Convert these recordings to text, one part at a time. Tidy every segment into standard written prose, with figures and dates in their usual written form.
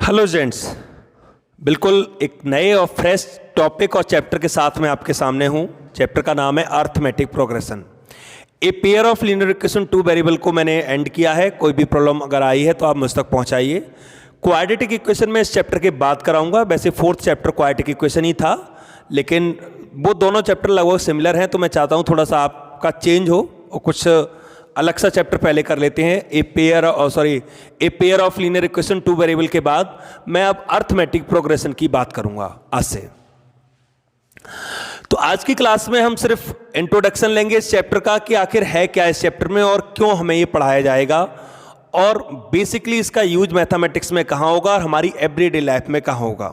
Hello gents, बिल्कुल एक नए और फ्रेश टॉपिक और चैप्टर के साथ मैं आपके सामने हूं। चैप्टर का नाम है arithmetic progression. A pair of linear equation two variable को मैंने एंड किया है। कोई भी प्रॉब्लम अगर आई है तो आप मुझ तक पहुंचाइए। क्वाड्रेटिक इक्वेशन में इस चैप्टर के बाद कराऊंगा। वैसे फोर्थ चैप्टर क्वाड्रेटिक इक्वेशन ही था, लेकिन वो दोनों चैप्टर लगभग सिमिलर हैं, तो मैं चाहता हूँ थोड़ा सा आपका चेंज हो और कुछ अलग सा चैप्टर पहले कर लेते हैं। A pair of linear equation two variable के बाद मैं अब अर्थमेटिक प्रोग्रेशन की बात करूंगा आज से। तो आज की क्लास में हम सिर्फ इंट्रोडक्शन लेंगे इस चैप्टर का कि आखिर है क्या इस चैप्टर में और क्यों हमें ये पढ़ाया जाएगा, और बेसिकली इसका यूज मैथमेटिक्स में कहाँ होगा और हमारी एवरीडे लाइफ में कहाँ होगा।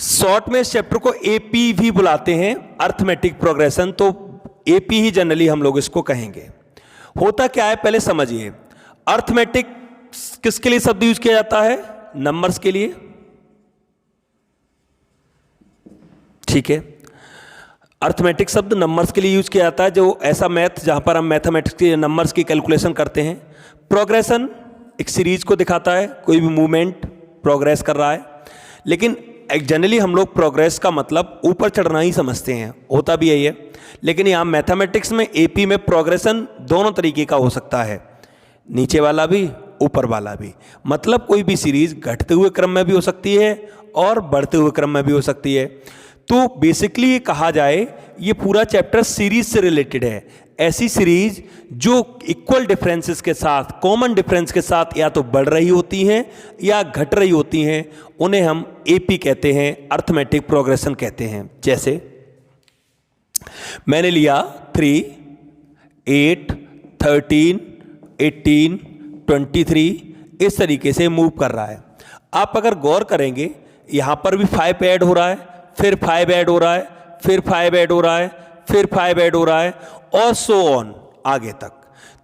शॉर्ट में इस चैप्टर को एपी भी बुलाते हैं, अर्थमेटिक प्रोग्रेशन, तो एपी ही जनरली हम लोग इसको कहेंगे। होता क्या है पहले समझिए। अर्थमेटिक किसके लिए शब्द यूज किया जाता है? नंबर्स के लिए, ठीक है। अर्थमेटिक शब्द नंबर्स के लिए यूज किया जाता है, जो ऐसा मैथ जहां पर हम मैथमेटिक्स के नंबर्स की कैलकुलेशन करते हैं। प्रोग्रेशन एक सीरीज को दिखाता है, कोई भी मूवमेंट प्रोग्रेस कर रहा है, लेकिन जनरली हम लोग प्रोग्रेस का मतलब ऊपर चढ़ना ही समझते हैं, होता भी यही है। लेकिन यहाँ मैथमेटिक्स में एपी में प्रोग्रेशन दोनों तरीके का हो सकता है, नीचे वाला भी ऊपर वाला भी। मतलब कोई भी सीरीज घटते हुए क्रम में भी हो सकती है और बढ़ते हुए क्रम में भी हो सकती है। तो बेसिकली ये कहा जाए ये पूरा चैप्टर सीरीज से रिलेटेड है। ऐसी सीरीज जो इक्वल डिफरेंसेस के साथ, कॉमन डिफरेंस के साथ या तो बढ़ रही होती हैं या घट रही होती हैं, उन्हें हम एपी कहते हैं, अर्थमेटिक प्रोग्रेशन कहते हैं। जैसे मैंने लिया 3, 8, 13, 18, 23 इस तरीके से मूव कर रहा है। आप अगर गौर करेंगे यहां पर भी 5 ऐड हो रहा है, फिर 5 ऐड हो रहा है, फिर 5 ऐड हो रहा है, फिर 5 ऐड हो रहा है, और सो ऑन आगे तक।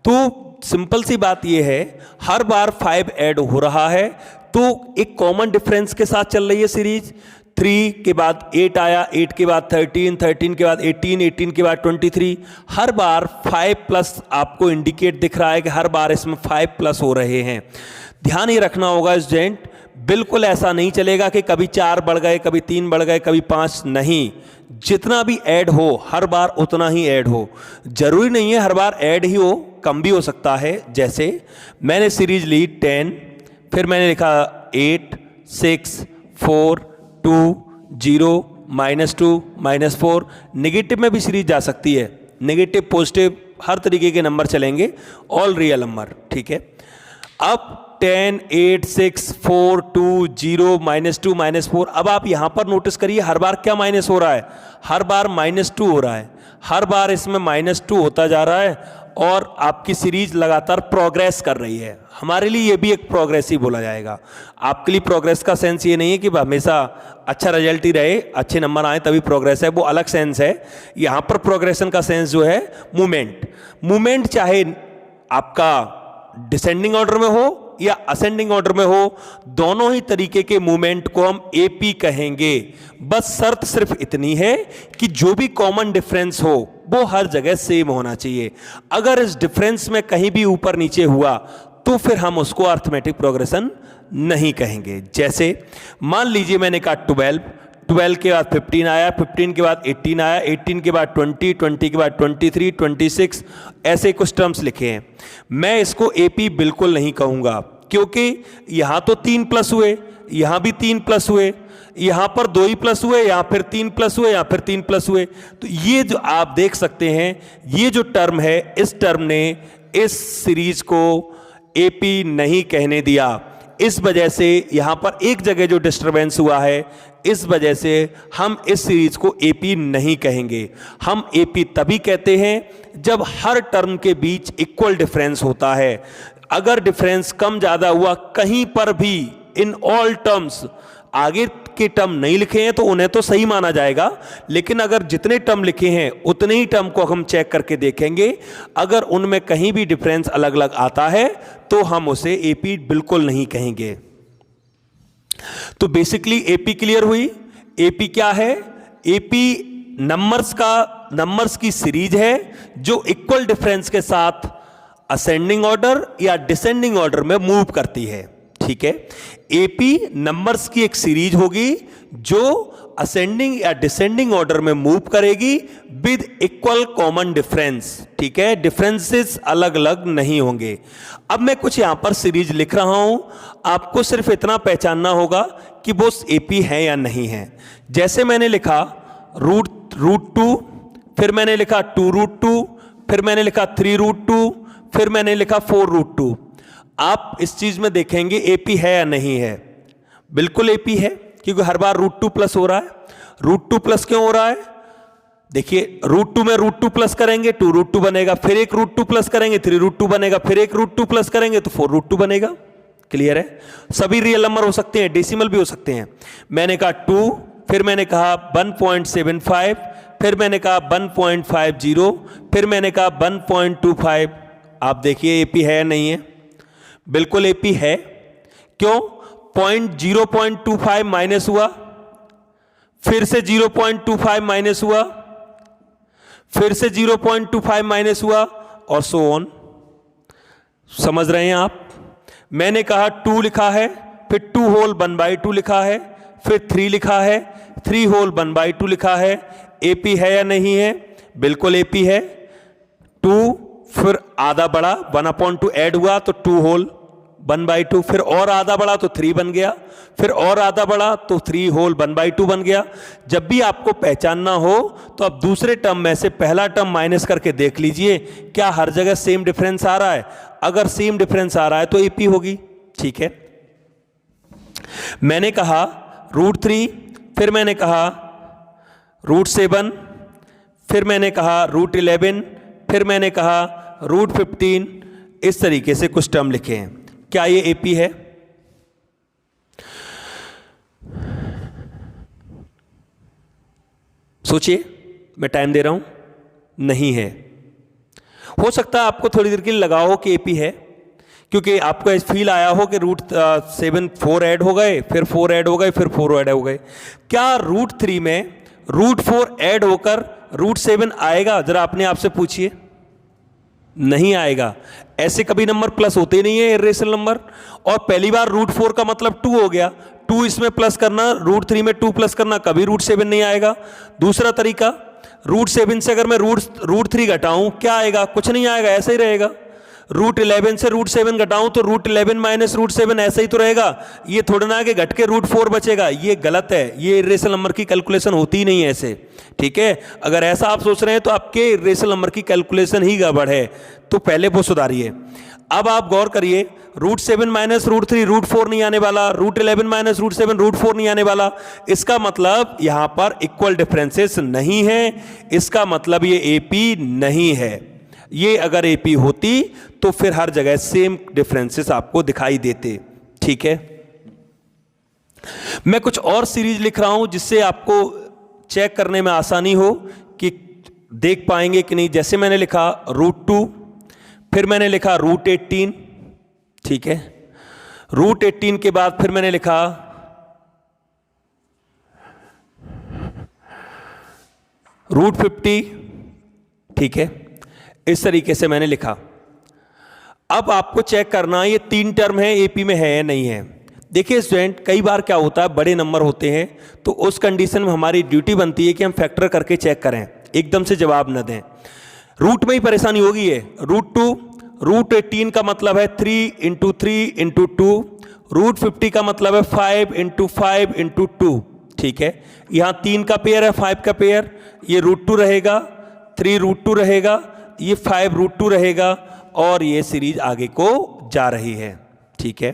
तो सिंपल सी बात यह है, हर बार 5 ऐड हो रहा है तो एक कॉमन डिफरेंस के साथ चल रही है सीरीज। 3 के बाद 8 आया, 8 के बाद 13, 13 के बाद 18, 18 के बाद 23। हर बार 5 प्लस आपको इंडिकेट दिख रहा है कि हर बार इसमें 5 प्लस हो रहे हैं। ध्यान ये रखना होगा स्टूडेंट, बिल्कुल ऐसा नहीं चलेगा कि कभी 4 बढ़ गए, कभी 3 बढ़ गए, कभी 5 नहीं। जितना भी ऐड हो हर बार उतना ही ऐड हो। जरूरी नहीं है हर बार ऐड ही हो, कम भी हो सकता है। जैसे मैंने सीरीज ली 10, फिर मैंने लिखा 8, 6, 4, 2, 0, -2, -4। नेगेटिव में भी सीरीज जा सकती है, नेगेटिव पॉजिटिव हर तरीके के नंबर चलेंगे, ऑल रियल नंबर, ठीक है। अब 10, 8, 6, 4, 2, 0, -2, -4। अब आप यहां पर नोटिस करिए हर बार क्या माइनस हो रहा है? हर बार -2 हो रहा है, हर बार इसमें -2 होता जा रहा है और आपकी सीरीज लगातार प्रोग्रेस कर रही है। हमारे लिए ये भी एक प्रोग्रेस ही बोला जाएगा। आपके लिए प्रोग्रेस का सेंस ये नहीं है कि हमेशा अच्छा रिजल्ट ही रहे, अच्छे नंबर आए तभी प्रोग्रेस है, वो अलग सेंस है। यहाँ पर प्रोग्रेशन का सेंस जो है मूवमेंट चाहे आपका डिसेंडिंग ऑर्डर में हो या असेंडिंग ऑर्डर में हो, दोनों ही तरीके के मूवमेंट को हम एपी कहेंगे। बस शर्त सिर्फ इतनी है कि जो भी कॉमन डिफरेंस हो वो हर जगह सेम होना चाहिए। अगर इस डिफरेंस में कहीं भी ऊपर नीचे हुआ तो फिर हम उसको अर्थमेटिक प्रोग्रेशन नहीं कहेंगे। जैसे मान लीजिए मैंने कहा 12 के बाद 15 आया, 15 के बाद 18 आया, 18 के बाद 20, 20 के बाद 23, 26, ऐसे कुछ टर्म्स लिखे हैं। मैं इसको एपी बिल्कुल नहीं कहूंगा, क्योंकि यहां तो 3 प्लस हुए, यहां भी 3 प्लस हुए, यहां पर 2 ही प्लस हुए, यहां फिर 3 प्लस हुए, यहां फिर 3 प्लस हुए। तो ये जो आप देख सकते हैं, ये जो टर्म है, इस टर्म ने इस सीरीज को एपी नहीं कहने दिया। इस वजह से यहां पर एक जगह जो डिस्टरबेंस हुआ है, इस वजह से हम इस सीरीज को एपी नहीं कहेंगे। हम एपी तभी कहते हैं जब हर टर्म के बीच इक्वल डिफरेंस होता है। अगर डिफरेंस कम ज्यादा हुआ कहीं पर भी, इन ऑल टर्म्स, आगे के टर्म नहीं लिखे हैं तो उन्हें तो सही माना जाएगा, लेकिन अगर जितने टर्म लिखे हैं उतने ही टर्म को हम चेक करके देखेंगे। अगर उनमें कहीं भी डिफरेंस अलग अलग आता है तो हम उसे एपी बिल्कुल नहीं कहेंगे। तो बेसिकली एपी क्लियर हुई। एपी क्या है? एपी नंबर्स की सीरीज है जो इक्वल डिफरेंस के साथ असेंडिंग ऑर्डर या डिसेंडिंग ऑर्डर में मूव करती है, ठीक है। एपी नंबर्स की एक सीरीज होगी जो असेंडिंग या डिसेंडिंग ऑर्डर में मूव करेगी विद इक्वल कॉमन डिफरेंस, ठीक है। डिफरेंसेस अलग अलग नहीं होंगे। अब मैं कुछ यहां पर सीरीज लिख रहा हूं, आपको सिर्फ इतना पहचानना होगा कि वो एपी है या नहीं है। जैसे मैंने लिखा रूट 2, फिर मैंने लिखा 2√2, फिर मैंने लिखा 3√2, फिर मैंने लिखा 4√2। आप इस चीज में देखेंगे एपी है या नहीं है। बिल्कुल एपी है, क्योंकि हर बार √2 प्लस हो रहा है। √2 प्लस क्यों हो रहा है? देखिए √2 में √2 प्लस करेंगे 2√2 बनेगा, फिर एक √2 प्लस करेंगे 3√2 बनेगा, फिर एक √2 प्लस करेंगे तो 4√2 बनेगा। क्लियर है? सभी रियल नंबर हो सकते हैं, डेसिमल भी हो सकते हैं। मैंने कहा 2, फिर मैंने कहा 1.75, फिर मैंने कहा 1.50, फिर मैंने कहा 1.25। आप देखिए एपी है या नहीं है? बिल्कुल एपी है। क्यों? 0.25 माइनस हुआ, फिर से 0.25 माइनस हुआ, फिर से 0.25 माइनस हुआ, और सो ऑन। समझ रहे हैं आप? मैंने कहा 2 लिखा है, फिर 2 होल 1/2 लिखा है, फिर 3 लिखा है, 3 होल 1/2 लिखा है। एपी है या नहीं है? बिल्कुल एपी है। 2 फिर आधा बढ़ा 1/2 ऐड हुआ तो 2 होल 1/2, फिर और आधा बढ़ा तो 3 बन गया, फिर और आधा बढ़ा तो 3 होल 1/2 बन गया। जब भी आपको पहचानना हो तो आप दूसरे टर्म में से पहला टर्म माइनस करके देख लीजिए क्या हर जगह सेम डिफरेंस आ रहा है। अगर सेम डिफरेंस आ रहा है तो एपी होगी, ठीक है। मैंने कहा √3, फिर मैंने कहा √7, फिर मैंने कहा √11, फिर मैंने कहा √15। इस तरीके से कुछ टर्म लिखे हैं। क्या ये एपी है? सोचिए, मैं टाइम दे रहा हूं। नहीं है। हो सकता है आपको थोड़ी देर के लिए लगा हो कि एपी है, क्योंकि आपको ऐसा फील आया हो कि √7 4 ऐड हो गए, फिर 4 ऐड हो गए, फिर 4 ऐड हो गए। क्या √3 में √4 ऐड होकर √7 आएगा? जरा अपने आप से पूछिए। नहीं आएगा। ऐसे कभी नंबर प्लस होते नहीं है, इर्रेशनल नंबर। और पहली बार √4 का मतलब 2 हो गया, 2 इसमें प्लस करना, √3 में 2 प्लस करना, कभी √7 नहीं आएगा। दूसरा तरीका, √7 से अगर मैं √3 घटाऊं क्या आएगा? कुछ नहीं आएगा, ऐसा ही रहेगा। √11 से √7 घटाऊं तो √11 माइनस √7 ऐसा ही तो रहेगा। ये थोड़ा ना कि घट के √4 बचेगा, ये गलत है। ये इर्रेशनल नंबर की कैलकुलेशन होती ही नहीं है ऐसे, ठीक है। अगर ऐसा आप सोच रहे हैं तो आपके इर्रेशनल नंबर की कैलकुलेशन ही गड़बड़ है, तो पहले वो सुधारिए। अब आप गौर करिए, √7 माइनस √3 √4 नहीं आने वाला, √11 माइनस √7 √4 नहीं आने वाला। इसका मतलब यहां पर इक्वल डिफरेंसेस नहीं है, इसका मतलब ये एपी नहीं है। ये अगर एपी होती तो फिर हर जगह सेम डिफरेंसेस आपको दिखाई देते, ठीक है। मैं कुछ और सीरीज लिख रहा हूं जिससे आपको चेक करने में आसानी हो कि देख पाएंगे कि नहीं। जैसे मैंने लिखा √2, फिर मैंने लिखा √18, ठीक है। √18 के बाद फिर मैंने लिखा √50, ठीक है। इस तरीके से मैंने लिखा। अब आपको चेक करना ये 3 टर्म है एपी में है या नहीं है। देखिए स्टूडेंट, कई बार क्या होता है, बड़े नंबर होते हैं तो उस कंडीशन में हमारी ड्यूटी बनती है कि हम फैक्टर करके चेक करें, एकदम से जवाब न दें। रूट में ही परेशानी होगी। है √2, √18 का मतलब है 3 × 3 × 2, √50 का मतलब है 5 × 5 × 2, ठीक है। यहां 3 का पेयर है, 5 का पेयर, ये √2 रहेगा, 3 √2 रहेगा, ये 5 √2 रहेगा, और ये सीरीज आगे को जा रही है, ठीक है।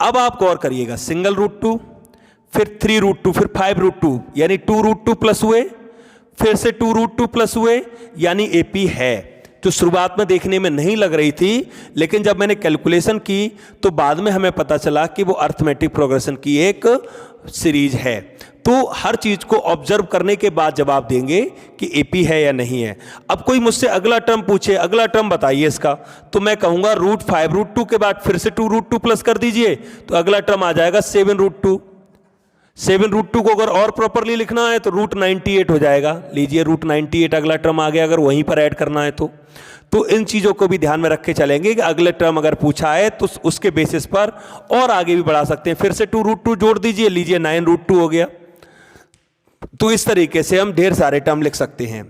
अब आप गौर करिएगा, सिंगल √2, फिर 3 √2, फिर 5 √2, यानी 2 √2 प्लस हुए, फिर से 2 √2 प्लस हुए, यानी एपी है। तो शुरुआत में देखने में नहीं लग रही थी, लेकिन जब मैंने कैलकुलेशन की तो बाद में हमें पता चला कि वो अर्थमेटिक प्रोग्रेशन की एक सीरीज है। तो हर चीज को ऑब्जर्व करने के बाद जवाब देंगे कि एपी है या नहीं है। अब कोई मुझसे अगला टर्म पूछे, अगला टर्म बताइए इसका, तो मैं कहूंगा √5 √2 के बाद फिर से 2 √2 प्लस कर दीजिए, तो अगला टर्म आ जाएगा 7 √2। 7 √2 को अगर और प्रॉपरली लिखना है तो √98 हो जाएगा। लीजिए √98 अगला टर्म आ गया, अगर वहीं पर ऐड करना है तो तो इन चीज़ों को भी ध्यान में रख के चलेंगे कि अगले टर्म अगर पूछा है तो उसके बेसिस पर और आगे भी बढ़ा सकते हैं। फिर से 2√2 जोड़ दीजिए, लीजिए 9√2 हो गया। तो इस तरीके से हम ढेर सारे टर्म लिख सकते हैं।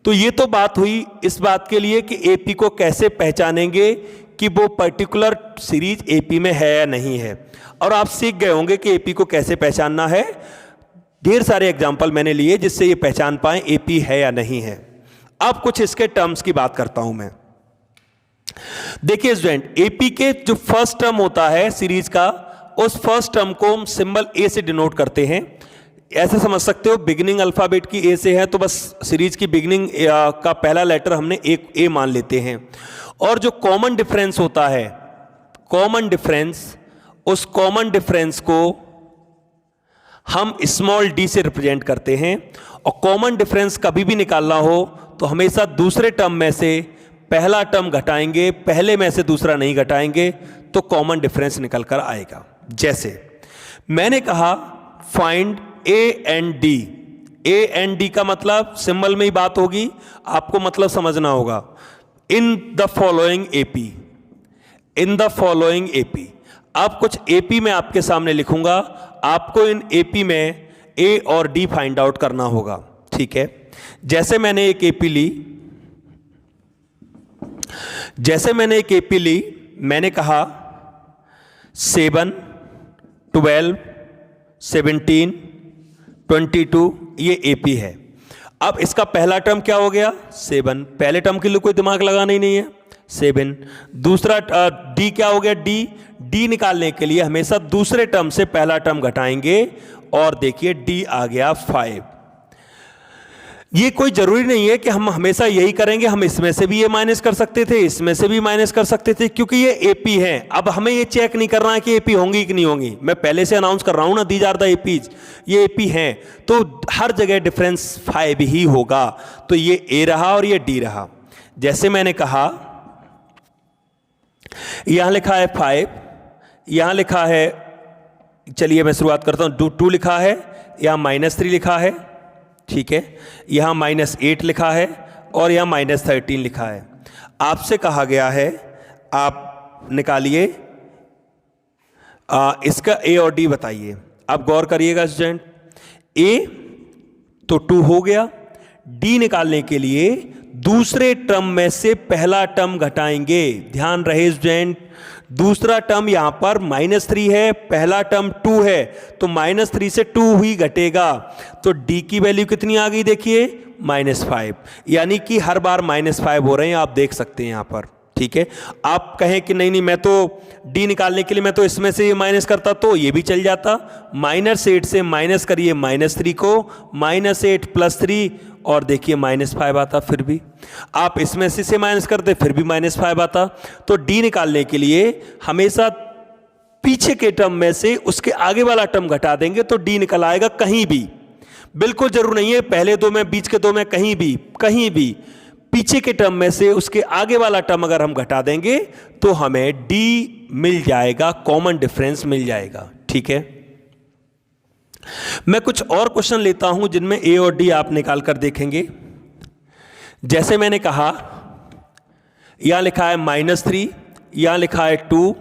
तो ये तो बात हुई इस बात के लिए कि एपी को कैसे पहचानेंगे कि वो पर्टिकुलर सीरीज एपी में है या नहीं है, और आप सीख गए होंगे कि एपी को कैसे पहचानना है। ढेर सारे एग्जाम्पल मैंने लिए जिससे ये पहचान पाए एपी है या नहीं है। अब कुछ इसके टर्म्स की बात करता हूं मैं। देखिए स्टूडेंट, एपी के जो फर्स्ट टर्म होता है सीरीज का, उस फर्स्ट टर्म को हम सिंबल ए से डिनोट करते हैं। ऐसे समझ सकते हो, बिगिनिंग अल्फाबेट की ए से है तो बस सीरीज की बिगिनिंग का पहला लेटर हमने एक ए मान लेते हैं। और जो कॉमन डिफरेंस होता है, कॉमन डिफरेंस, उस कॉमन डिफरेंस को हम स्मॉल डी से रिप्रेजेंट करते हैं। और कॉमन डिफरेंस कभी भी निकालना हो तो हमेशा दूसरे टर्म में से पहला टर्म घटाएंगे, पहले में से दूसरा नहीं घटाएंगे, तो कॉमन डिफरेंस निकल कर आएगा। जैसे मैंने कहा find A and D. A and D का मतलब सिंबल में ही बात होगी, आपको मतलब समझना होगा। In the following AP, in the following AP. अब कुछ एपी में आपके सामने लिखूंगा, आपको इन एपी में ए और डी फाइंड आउट करना होगा, ठीक है। जैसे मैंने एक एपी ली, मैंने कहा 7, 12, 17, 22, ये एपी है। अब इसका पहला टर्म क्या हो गया? 7। पहले टर्म के लिए कोई दिमाग लगाना ही नहीं है, 7। दूसरा डी क्या हो गया? डी निकालने के लिए हमेशा दूसरे टर्म से पहला टर्म घटाएंगे, और देखिए डी आ गया 5। ये कोई जरूरी नहीं है कि हम हमेशा यही करेंगे, हम इसमें से भी ये माइनस कर सकते थे, इसमें से भी माइनस कर सकते थे, क्योंकि ये एपी है। अब हमें ये चेक नहीं करना है कि एपी होंगी कि नहीं होंगी, मैं पहले से अनाउंस कर रहा हूं ना, दीज आर द एपीज, ये एपी हैं, तो हर जगह डिफरेंस 5 ही होगा। तो ये ए रहा और ये डी रहा। जैसे मैंने कहा यहां लिखा है 5, यहां लिखा है, चलिए मैं शुरुआत करता हूं, 2 लिखा है, यहां -3 लिखा है, ठीक है, यहां -8 लिखा है, और यहां -13 लिखा है। आपसे कहा गया है आप निकालिए इसका ए और डी बताइए। आप गौर करिएगा स्टूडेंट, ए तो 2 हो गया, डी निकालने के लिए दूसरे टर्म में से पहला टर्म घटाएंगे। ध्यान रहे स्टूडेंट, दूसरा टर्म यहां पर -3 है, पहला टर्म 2 है, तो -3 से 2 ही घटेगा। तो डी की वैल्यू कितनी आ गई? देखिए -5, यानी कि हर बार -5 हो रहे हैं, आप देख सकते हैं यहां पर, ठीक है। आप कहें कि नहीं मैं तो डी निकालने के लिए मैं तो इसमें से ये माइनस करता तो ये भी चल जाता। -8 से माइनस करिए -3 को, -8 + 3, और देखिए -5 आता, फिर भी आप इसमें से माइनस करते फिर भी -5 आता। तो डी निकालने के लिए हमेशा पीछे के टर्म में से उसके आगे वाला टर्म घटा देंगे तो डी निकल आएगा कहीं भी। बिल्कुल जरूर नहीं है पहले दो में, बीच के दो में, कहीं भी पीछे के टर्म में से उसके आगे वाला टर्म अगर हम घटा देंगे तो हमें डी मिल जाएगा, कॉमन डिफरेंस मिल जाएगा, ठीक है। मैं कुछ और क्वेश्चन लेता हूं जिनमें ए और डी आप निकाल कर देखेंगे। जैसे मैंने कहा यहां लिखा है -3, यहां लिखा है 2,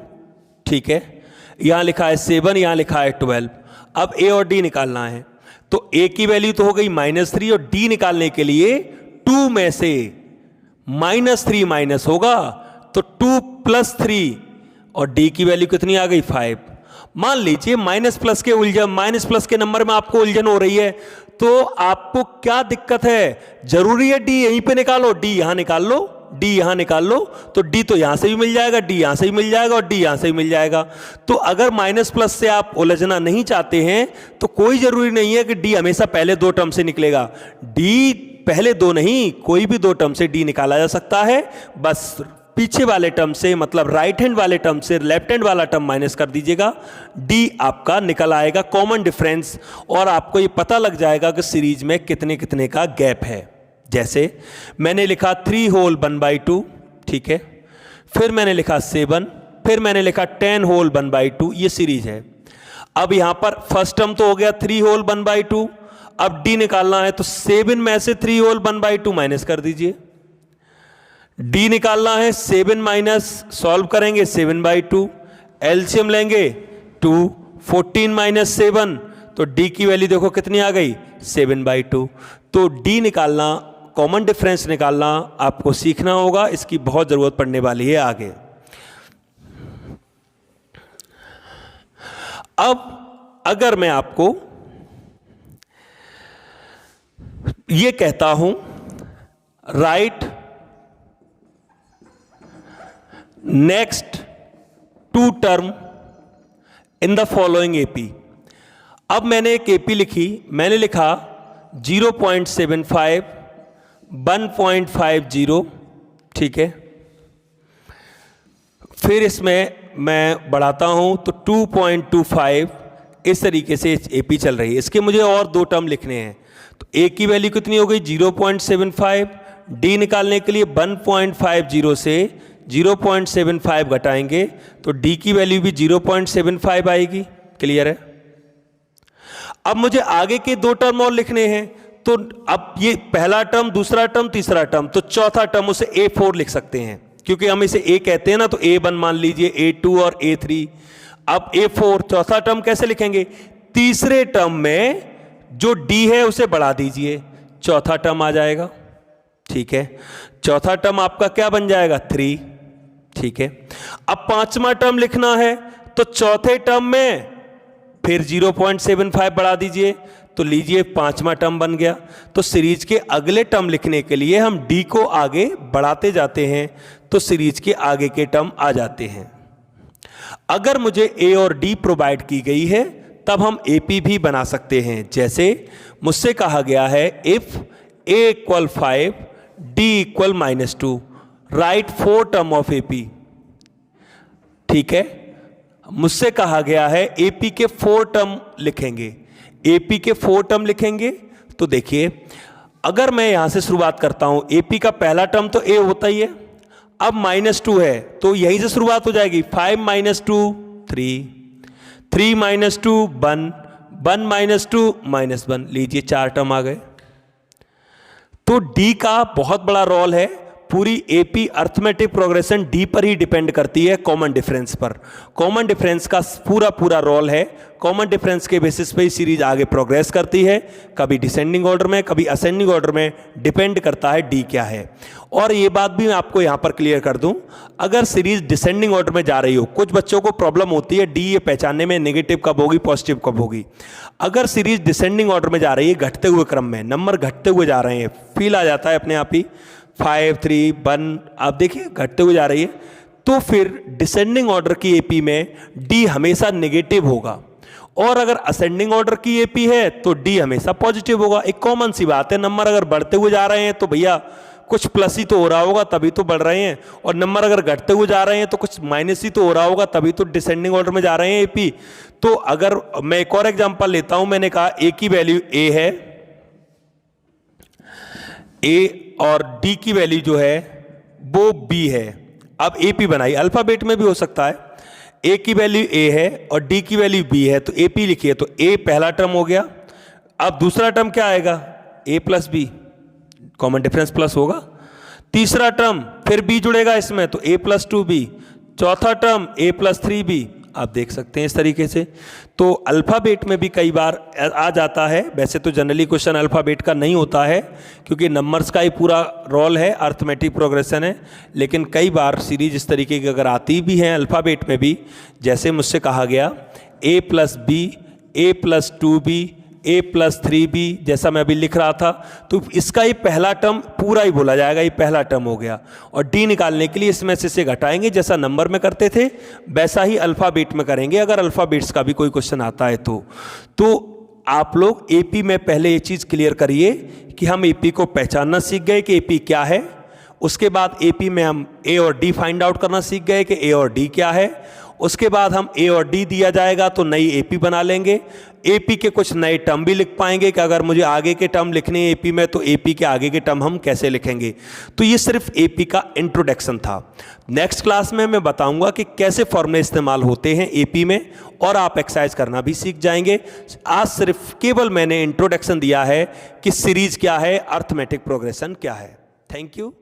ठीक है, यहां लिखा है 7, यहां लिखा है 12। अब ए और डी निकालना है, तो ए की वैल्यू तो हो गई -3, और डी निकालने के लिए 2 में से -3 माइनस होगा, तो 2 + 3, और डी की वैल्यू कितनी आ गई? 5। मान लीजिए माइनस प्लस के नंबर में आपको उलझन हो रही है, तो आपको क्या दिक्कत है? जरूरी है डी यहीं पे निकालो, डी यहां निकाल लो, डी यहां निकाल लो, तो डी तो यहां से भी मिल जाएगा, डी यहां से भी मिल जाएगा, और डी यहां से भी मिल जाएगा। तो अगर माइनस से आप उलझना नहीं चाहते हैं तो कोई जरूरी नहीं है कि डी हमेशा पहले 2 टर्म से निकलेगा। डी पहले 2 नहीं, कोई भी 2 टर्म से डी निकाला जा सकता है। बस पीछे वाले टर्म से, मतलब राइट हैंड वाले टर्म से लेफ्ट हैंड वाला टर्म माइनस कर दीजिएगा, डी आपका निकल आएगा कॉमन डिफरेंस, और आपको ये पता लग जाएगा कि सीरीज में कितने कितने का गैप है। जैसे मैंने लिखा 3 होल 1/2, ठीक है, फिर मैंने लिखा 7, फिर मैंने लिखा 10 होल 1/2, ये सीरीज है। अब यहां पर फर्स्ट टर्म तो हो गया 3 होल 1/2, अब डी निकालना है तो 7 में से 3 होल 1/2 माइनस कर दीजिए, डी निकालना है, 7 माइनस सॉल्व करेंगे 7/2, एलसीएम लेंगे 2, 14 माइनस 7, तो डी की वैल्यू देखो कितनी आ गई 7/2। तो डी निकालना, कॉमन डिफरेंस निकालना आपको सीखना होगा, इसकी बहुत ज़रूरत पड़ने वाली है आगे। अब अगर मैं आपको ये कहता हूं right next 2 term in the following AP. अब मैंने एक एपी लिखी, मैंने लिखा 0.75, 1.50, ठीक है। फिर इसमें मैं बढ़ाता हूं तो 2.25, इस तरीके से एपी चल रही है। इसके मुझे और 2 टर्म लिखने हैं, तो ए की वैल्यू कितनी हो गई 0.75, डी निकालने के लिए 1.50 से 0.75 घटाएंगे तो डी की वैल्यू भी 0.75 आएगी। क्लियर है? अब मुझे आगे के 2 टर्म और लिखने हैं, तो अब ये पहला टर्म, दूसरा टर्म, तीसरा टर्म, तो चौथा टर्म उसे A4 लिख सकते हैं, क्योंकि हम इसे A कहते हैं ना, तो A1 मान लीजिए, A2 और A3। अब A4 चौथा टर्म कैसे लिखेंगे? तीसरे टर्म में जो D है उसे बढ़ा दीजिए, चौथा टर्म आ जाएगा। ठीक है, चौथा टर्म आपका क्या बन जाएगा 3। ठीक है, अब पांचवा टर्म लिखना है, तो चौथे टर्म में फिर 0.75 बढ़ा दीजिए, तो लीजिए पांचवा टर्म बन गया। तो सीरीज के अगले टर्म लिखने के लिए हम डी को आगे बढ़ाते जाते हैं, तो सीरीज के आगे के टर्म आ जाते हैं। अगर मुझे ए और डी प्रोवाइड की गई है तब हम एपी भी बना सकते हैं। जैसे मुझसे कहा गया है if A equal 5, D equal -2, right 4 term of AP. ठीक है, मुझसे कहा गया है एपी के 4 टर्म लिखेंगे। एपी के 4 टर्म लिखेंगे, तो देखिए अगर मैं यहां से शुरुआत करता हूं, एपी का पहला टर्म तो ए होता ही है, अब -2 है तो यहीं से शुरुआत हो जाएगी। 5 - 2 3, 3 - 2 1, 1 - 2 -1, लीजिए 4 टर्म आ गए। तो डी का बहुत बड़ा रोल है, पूरी एपी अर्थमेटिक प्रोग्रेशन डी पर ही डिपेंड करती है, कॉमन डिफरेंस पर। कॉमन डिफरेंस का पूरा रोल है, कॉमन डिफरेंस के बेसिस पे ही सीरीज आगे प्रोग्रेस करती है, कभी डिसेंडिंग ऑर्डर में, कभी असेंडिंग ऑर्डर में, डिपेंड करता है डी क्या है। और ये बात भी मैं आपको यहां पर क्लियर कर दूं, अगर सीरीज डिसेंडिंग ऑर्डर में जा रही हो, कुछ बच्चों को प्रॉब्लम होती है डी ये पहचानने में, नेगेटिव कब होगी पॉजिटिव कब होगी। अगर सीरीज डिसेंडिंग ऑर्डर में जा रही है, घटते हुए क्रम में, नंबर घटते हुए जा रहे हैं, फील आ जाता है अपने आप ही 5 3 1, आप देखिए घटते हुए जा रही है, तो फिर डिसेंडिंग ऑर्डर की एपी में डी हमेशा नेगेटिव होगा, और अगर असेंडिंग ऑर्डर की एपी है तो डी हमेशा पॉजिटिव होगा। एक कॉमन सी बात है, नंबर अगर बढ़ते हुए जा रहे हैं तो भैया कुछ प्लस ही तो हो रहा होगा, तभी तो बढ़ रहे हैं, और नंबर अगर घटते हुए जा रहे हैं तो कुछ माइनस ही तो हो रहा होगा, तभी तो डिसेंडिंग ऑर्डर में जा रहे हैं एपी। तो अगर मैं एक और एग्जांपल लेता हूं, मैंने कहा ए की वैल्यू ए है, ए और डी की वैल्यू जो है वो बी है। अब एपी बनाई, अल्फाबेट में भी हो सकता है, ए की वैल्यू ए है और डी की वैल्यू बी है, तो एपी लिखिए, तो ए पहला टर्म हो गया। अब दूसरा टर्म क्या आएगा, A plus B, common difference plus होगा। तीसरा टर्म फिर बी जुड़ेगा इसमें, तो ए प्लस 2b। चौथा टर्म ए प्लस 3b, आप देख सकते हैं इस तरीके से। तो अल्फ़ाबेट में भी कई बार आ जाता है, वैसे तो जनरली क्वेश्चन अल्फ़ाबेट का नहीं होता है, क्योंकि नंबर्स का ही पूरा रोल है, अर्थमेटिक प्रोग्रेशन है, लेकिन कई बार सीरीज इस तरीके की अगर आती भी हैं अल्फ़ाबेट में भी, जैसे मुझसे कहा गया a plus B, A plus 2b, a plus 3b, जैसा मैं अभी लिख रहा था, तो इसका ही पहला टर्म पूरा ही बोला जाएगा, ये पहला टर्म हो गया। और d निकालने के लिए इसमें से घटाएंगे, जैसा नंबर में करते थे वैसा ही अल्फ़ाबेट में करेंगे, अगर अल्फ़ाबेट्स का भी कोई क्वेश्चन आता है तो आप लोग एपी में पहले ये चीज़ क्लियर करिए कि हम एपी को पहचानना सीख गए कि एपी क्या है। उसके बाद एपी में हम ए और डी फाइंड आउट करना सीख गए कि ए और डी क्या है। उसके बाद हम ए और डी दिया जाएगा तो नई एपी बना लेंगे, एपी के कुछ नए टर्म भी लिख पाएंगे कि अगर मुझे आगे के टर्म लिखने हैं एपी में, तो एपी के आगे के टर्म हम कैसे लिखेंगे। तो ये सिर्फ एपी का इंट्रोडक्शन था। नेक्स्ट क्लास में मैं बताऊंगा कि कैसे फॉर्मूले इस्तेमाल होते हैं एपी में, और आप एक्सरसाइज करना भी सीख जाएंगे। आज सिर्फ केवल मैंने इंट्रोडक्शन दिया है कि सीरीज क्या है, अर्थमेटिक प्रोग्रेशन क्या है। Thank you.